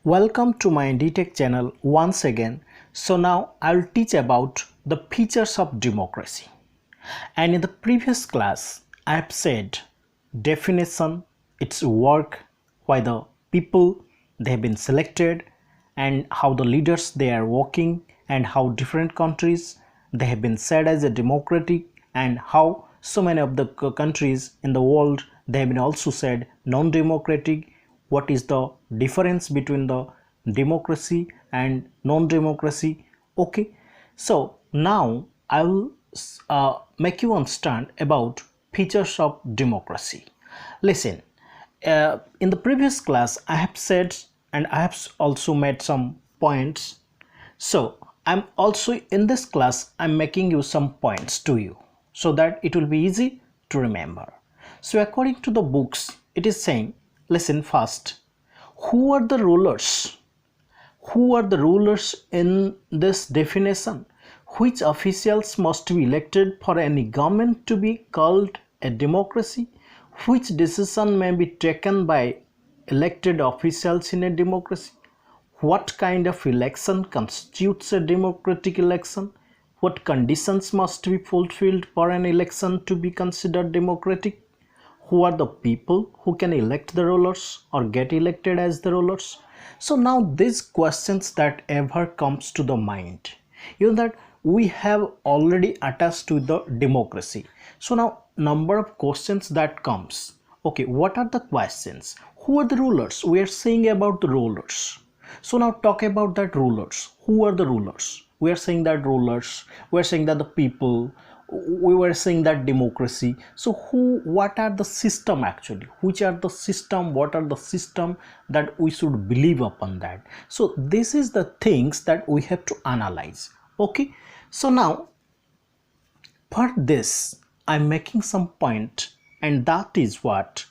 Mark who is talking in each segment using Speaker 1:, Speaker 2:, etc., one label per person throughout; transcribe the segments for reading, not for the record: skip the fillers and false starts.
Speaker 1: Welcome to my DTech channel once again. So now I'll teach about the features of democracy. And in the previous class I have said definition, its work, why the people they have been selected, and how the leaders they are working, and how different countries they have been said as a democratic, and how so many of the countries in the world they have been also said non-democratic. What is the difference between the democracy and non-democracy? Okay, so now I will make you understand about features of democracy. Listen, in the previous class I have said, and I have also made some points. So I'm also in this class I'm making you some points to you so that it will be easy to remember. So according to the books it is saying, listen first, who are the rulers? Who are the rulers in this definition? Which officials must be elected for any government to be called a democracy? Which decision may be taken by elected officials in a democracy? What kind of election constitutes a democratic election? What conditions must be fulfilled for an election to be considered democratic? Who are the people who can elect the rulers or get elected as the rulers? So now these questions that ever comes to the mind, that we have already attached to the democracy. So now number of questions that comes. Okay, what are the questions? Who are the rulers? We are saying about the rulers. So now talk about that rulers. Who are the rulers? We are saying that rulers. We are saying that the people. We were saying that democracy. So what are the system actually? Which are the system? What are the system that we should believe upon that? So this is the things that we have to analyze. Okay, so now for this I'm making some point, and that is what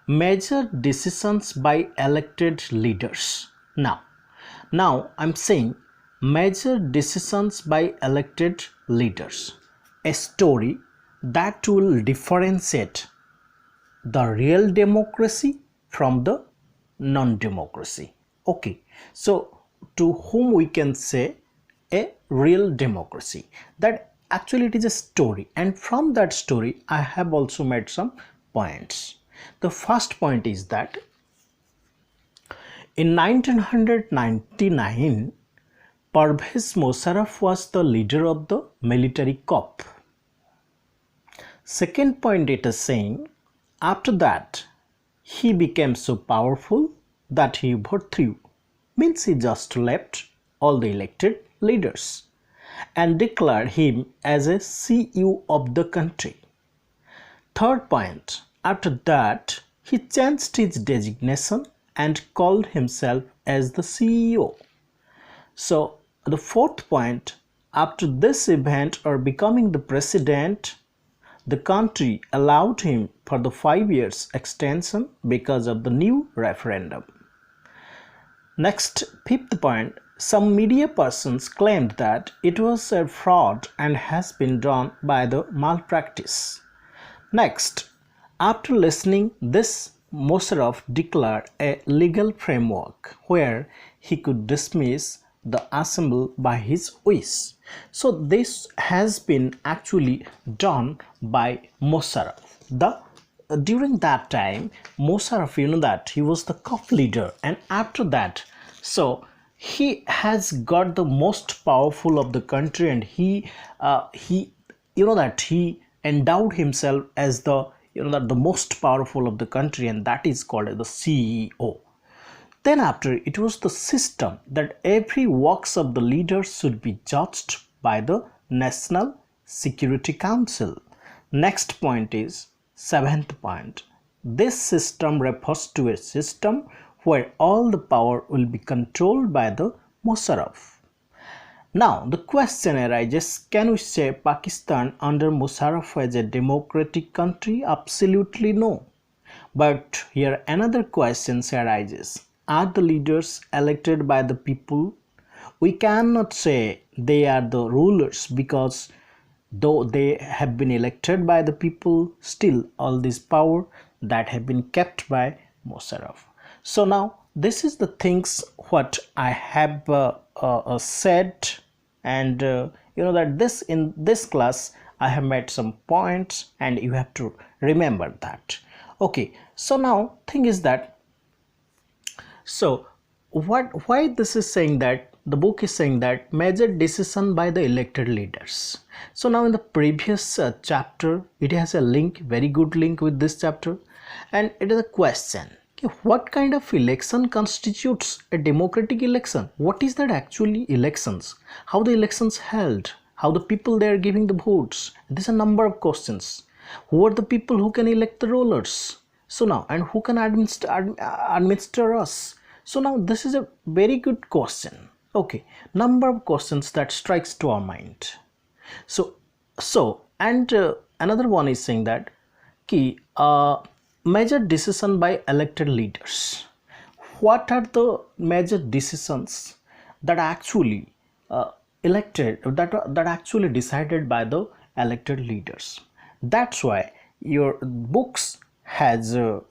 Speaker 1: major decisions by elected leaders. Now I'm saying major decisions by elected leaders, a story that will differentiate the real democracy from the non-democracy. Okay, so to whom we can say a real democracy, that actually it is a story, and from that story I have also made some points. The first point is that in 1999 Pervez Musharraf was the leader of the military coup. Second point, it is saying after that he became so powerful that he overthrew, means he just left all the elected leaders and declared him as a CEO of the country. Third point, after that he changed his designation and called himself as the CEO. So the fourth point, after this event or becoming the president, the country allowed him for the 5 years extension because of the new referendum. Next, fifth point, some media persons claimed that it was a fraud and has been done by the malpractice. Next, after listening this, Musharraf declared a legal framework where he could dismiss the assembly by his wish. So this has been actually done by Musharraf. During that time Musharraf, that he was the coup leader, and after that so he has got the most powerful of the country, and he that he endowed himself as the the most powerful of the country, and that is called the CEO. Then after, it was the system that every works of the leaders should be judged by the National Security Council. Next point is seventh point. This system refers to a system where all the power will be controlled by the Musharraf. Now the question arises, can we say Pakistan under Musharraf as a democratic country? Absolutely no. But here another question arises. Are the leaders elected by the people? We cannot say they are the rulers, because though they have been elected by the people, still all this power that have been kept by Musharraf. So now this is the things what I have said, and that this in this class I have made some points and you have to remember that. Okay, so now thing is that, so why this is saying that the book is saying that major decision by the elected leaders. So now in the previous chapter it has a link, very good link with this chapter, and it is a question, okay, what kind of election constitutes a democratic election? What is that actually elections? How the elections held? How the people they are giving the votes? There's a number of questions. Who are the people who can elect the rulers? So now, and who can administer us? So now this is a very good question. Okay, number of questions that strikes to our mind. And another one is saying that key major decision by elected leaders. What are the major decisions that actually elected, that actually decided by the elected leaders? That's why your books have, that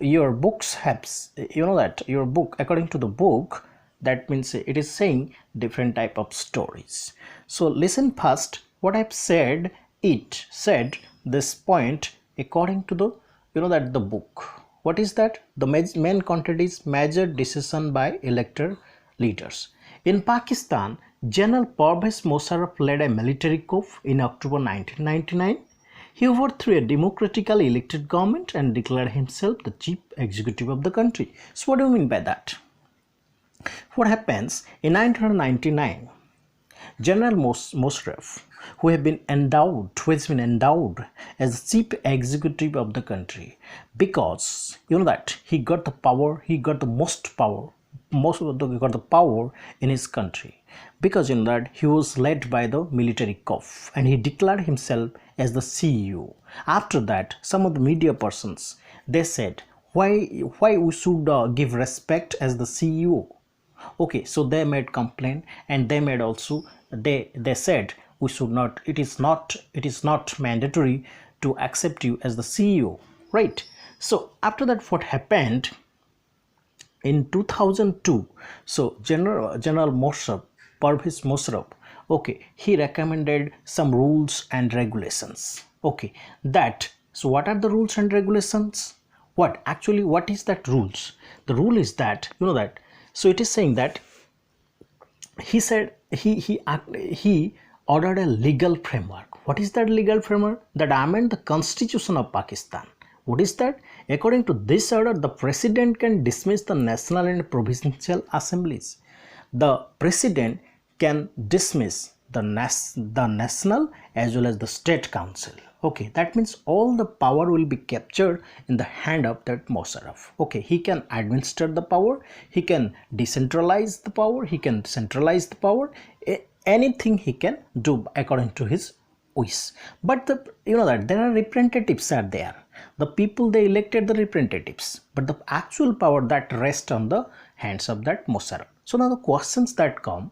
Speaker 1: your book, according to the book, that means it is saying different type of stories. So listen first what I've said. It said this point according to the the book. What is that? The main content is major decision by elected leaders. In Pakistan, General Pervez Musharraf led a military coup in October 1999. He overthrew a democratically elected government and declared himself the chief executive of the country. So what do you mean by that? What happens in 1999? General Musharraf, who has been endowed as the chief executive of the country, because that he got the power, he got the most power, he got the power in his country, because that he was led by the military coup and he declared himself as the CEO. After that, some of the media persons, they said why we should give respect as the CEO. Okay, so they made complaint, and they made also they said we should not, it is not mandatory to accept you as the CEO, right? So after that, what happened in 2002? So General Pervez Musharraf, okay, he recommended some rules and regulations. Okay, that, so what are the rules and regulations? What is that rules? The rule is that, that, so it is saying that he said he ordered a legal framework. What is that legal framework? That amend the Constitution of Pakistan. What is that? According to this order, the president can dismiss the national and provincial assemblies. The president can dismiss the national as well as the state council. Okay, that means all the power will be captured in the hand of that Musharraf. Okay, he can administer the power, he can decentralize the power, he can centralize the power, anything he can do according to his wish. But that there are representatives are there. The people, they elected the representatives, but the actual power that rests on the hands of that Musharraf. So now the questions that come,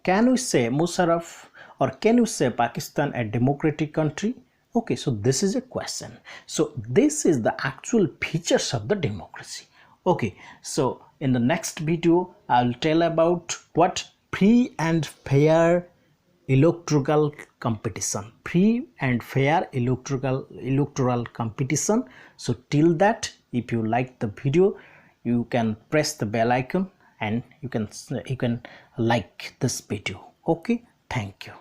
Speaker 1: can we say Musharraf, or can you say Pakistan a democratic country? Okay, so this is a question. So this is the actual features of the democracy. Okay, so in the next video I'll tell about what free and fair electoral competition, electoral competition. So till that, if you like the video, you can press the bell icon and you can like this video. Okay, thank you.